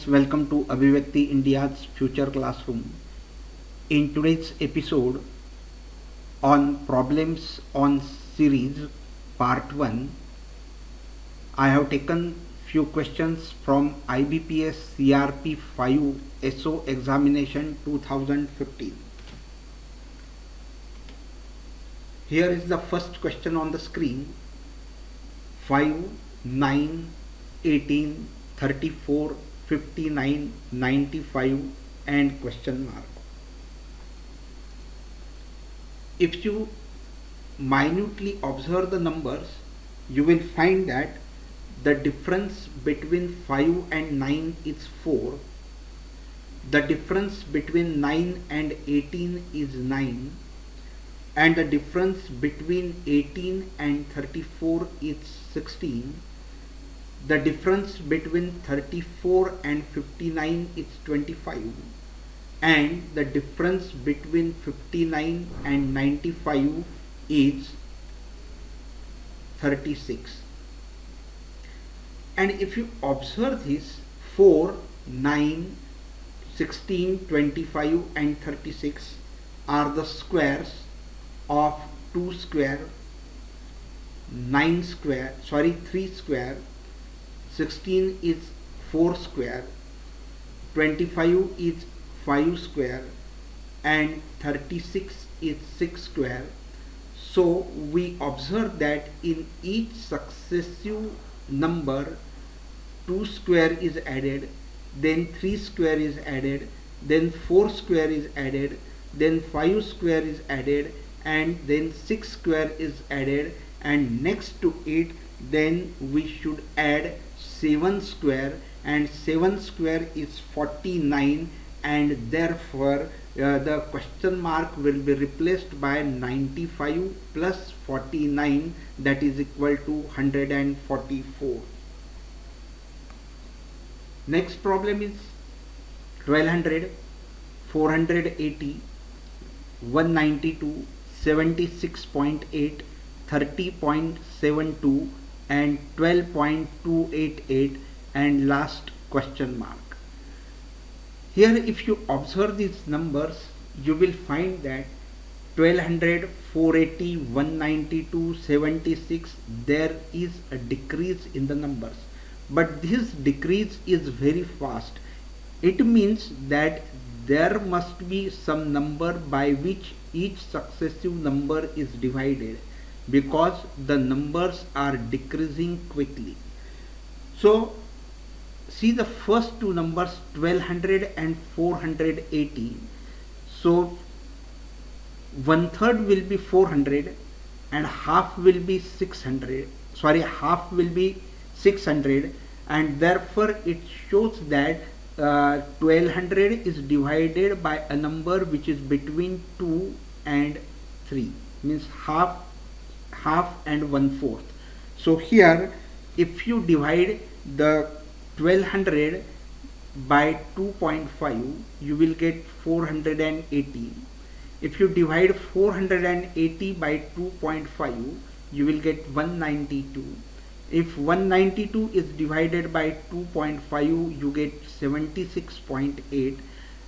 students, welcome to Abhivakti India's Future Classroom. In today's episode on Problems on Series Part 1, I have taken few questions from IBPS CRP 5 SO Examination 2015. Here is the first question on the screen. 5, 9, 18, 34, 59, 95 and question mark. If you minutely observe the numbers, you will find that the difference between 5 and 9 is 4. The difference between 9 and 18 is 9. And the difference between 18 and 34 is 16. The difference between 34 and 59 is 25. And the difference between 59 and 95 is 36. And if you observe this, 4, 9, 16, 25 and 36 are the squares of 2 square, 3 square, 16 is 4 square, 25 is 5 square and 36 is 6 square. So we observe that in each successive number 2 square is added, then 3 square is added, then 4 square is added, then 5 square is added, and then 6 square is added, and next to it then we should add 7 square, and 7 square is 49, and therefore the question mark will be replaced by 95 plus 49, that is equal to 144. Next problem is 1200, 480, 192, 76.8, 30.72 and 12.288 and last question mark. Here if you observe these numbers, you will find that 1200, 480, 192, 76, there is a decrease in the numbers. But this decrease is very fast. It means that there must be some number by which each successive number is divided, because the numbers are decreasing quickly. So see the first two numbers, 1200 and 480. So 1/3 will be 400 and half will be 600. Half will be 600, and therefore it shows that 1200 is divided by a number which is between 2 and 3, means half and 1/4. So here if you divide the 1200 by 2.5, you will get 480. If you divide 480 by 2.5, you will get 192. If 192 is divided by 2.5, you get 76.8.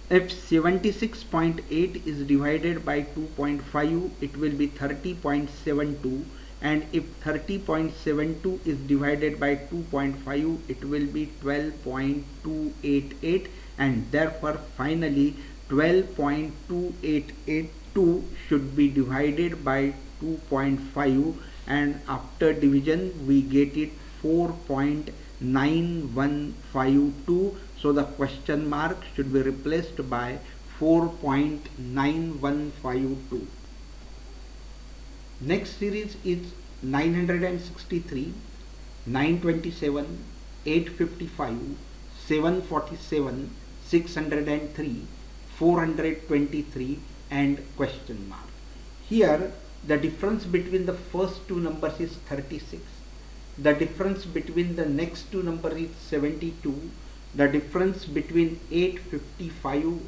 If 76.8 is divided by 2.5, it will be 30.72. And if 30.72 is divided by 2.5, it will be 12.288, and therefore finally 12.2882 should be divided by 2.5, and after division we get it 4.9152. So the question mark should be replaced by 4.9152. Next series is 963, 927, 855, 747, 603, 423 and question mark. Here the difference between the first two numbers is 36. The difference between the next two numbers is 72. The difference between 855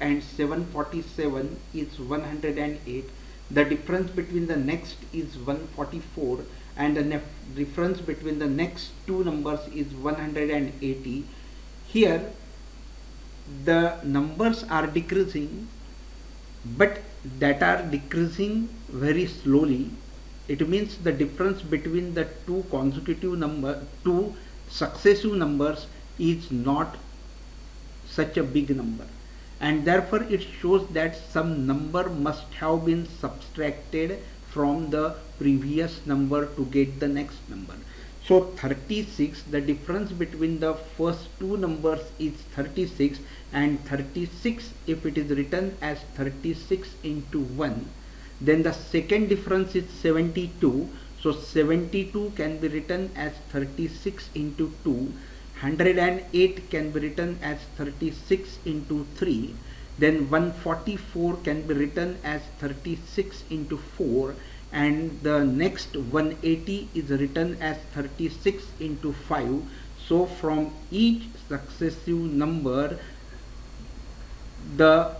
and 747 is 108. The difference between the next is 144, and the difference between the next two numbers is 180. Here the numbers are decreasing, but that are decreasing very slowly. It means the difference between the two successive numbers is not such a big number, and therefore it shows that some number must have been subtracted from the previous number to get the next number. So 36, the difference between the first two numbers is 36, and 36, if it is written as 36 into 1, then the second difference is 72. So 72 can be written as 36 into 2. 108 can be written as 36 into 3. Then 144 can be written as 36 into 4. And the next 180 is written as 36 into 5. So from each successive number, the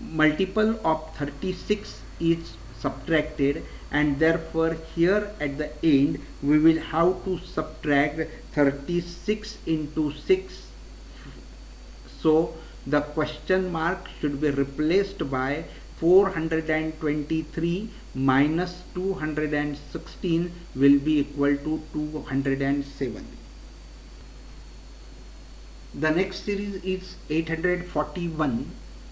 multiple of 36 is subtracted, and therefore here at the end we will have to subtract 36 into 6. So the question mark should be replaced by 423 minus 216 will be equal to 207. The next series is 841,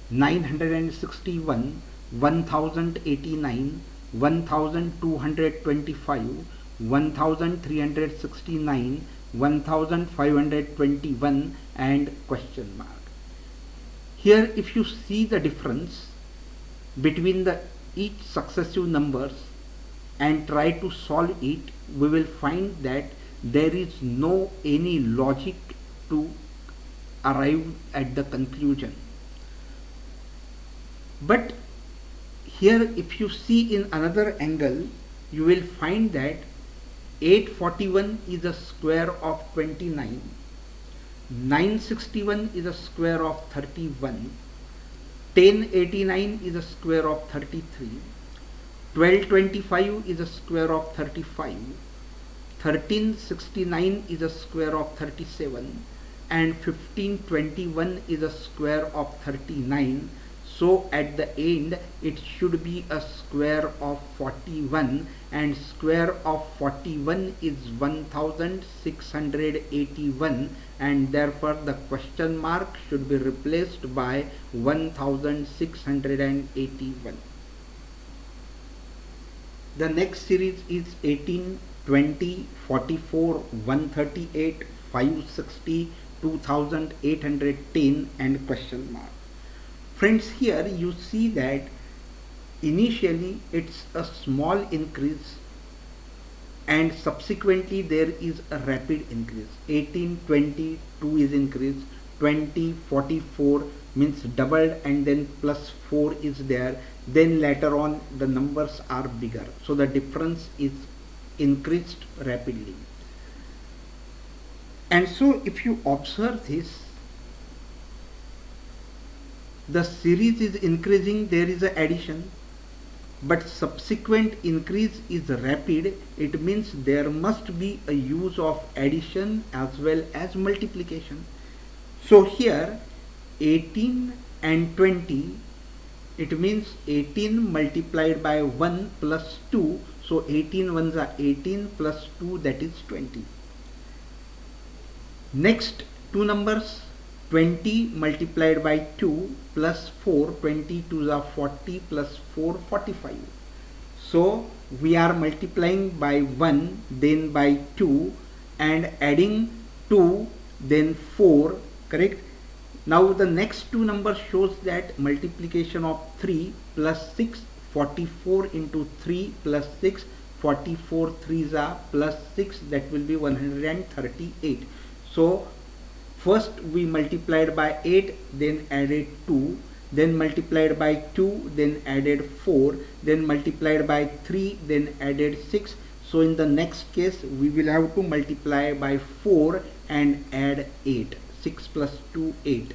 961, 1089, 1225, 1369, 1521 and question mark. Here if you see the difference between each successive numbers and try to solve it, we will find that there is no any logic to arrive at the conclusion. But here if you see in another angle, you will find that 841 is a square of 29, 961 is a square of 31, 1089 is a square of 33, 1225 is a square of 35, 1369 is a square of 37, and 1521 is a square of 39. So at the end it should be a square of 41, and square of 41 is 1681, and therefore the question mark should be replaced by 1681. The next series is 18, 20, 44, 138, 560, 2810 and question mark. Friends, here you see that initially it's a small increase and subsequently there is a rapid increase. 18, 20, 2 is increased, 20, 44 means doubled and then plus 4 is there. Then later on the numbers are bigger. So the difference is increased rapidly. And so if you observe this, the series is increasing, there is an addition, but subsequent increase is rapid. It means there must be a use of addition as well as multiplication. So here 18 and 20, it means 18 multiplied by 1 plus 2. So 18 ones are 18 plus 2, that is 20. Next two numbers, 20 multiplied by 2 plus 4, 20 2s are 40 plus 4, 45. So we are multiplying by 1, then by 2 and adding 2, then 4, correct? Now the next two numbers shows that multiplication of 3 plus 6, 44 into 3 plus 6, 44 3s are plus 6, that will be 138. So first we multiplied by 8, then added 2, then multiplied by 2, then added 4, then multiplied by 3, then added 6. So in the next case we will have to multiply by 4 and add 8. 6 plus 2, 8,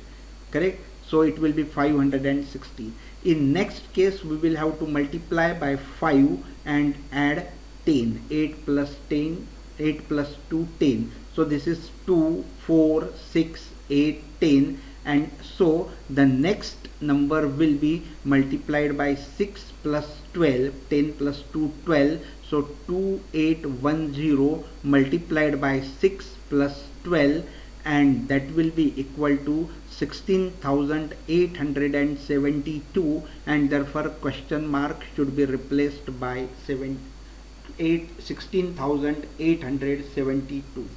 correct? So it will be 560. In next case we will have to multiply by 5 and add 10. 8 plus 10, 8 plus 2, 10. So this is 2, 4, 6, 8, 10, and so the next number will be multiplied by 6 plus 12, 10 plus 2 12, so 2810 multiplied by 6 plus 12, and that will be equal to 16,872, and therefore question mark should be replaced by 16,872.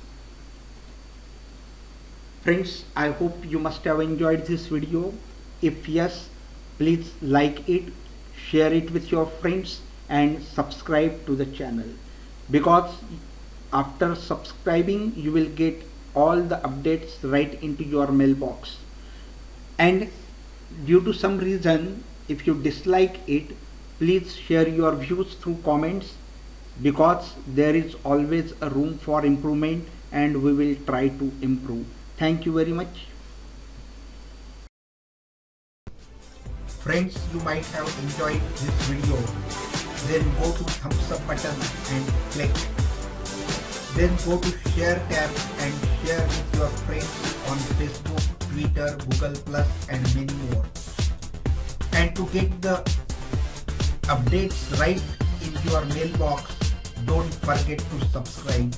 Friends, I hope you must have enjoyed this video. If yes, please like it, share it with your friends and subscribe to the channel, because after subscribing you will get all the updates right into your mailbox. And due to some reason, if you dislike it, please share your views through comments, because there is always a room for improvement and we will try to improve. Thank you very much. Friends, you might have enjoyed this video. Then go to thumbs up button and click. Then go to share tab and share with your friends on Facebook, Twitter, Google Plus and many more. And to get the updates right in your mailbox, don't forget to subscribe.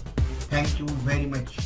Thank you very much.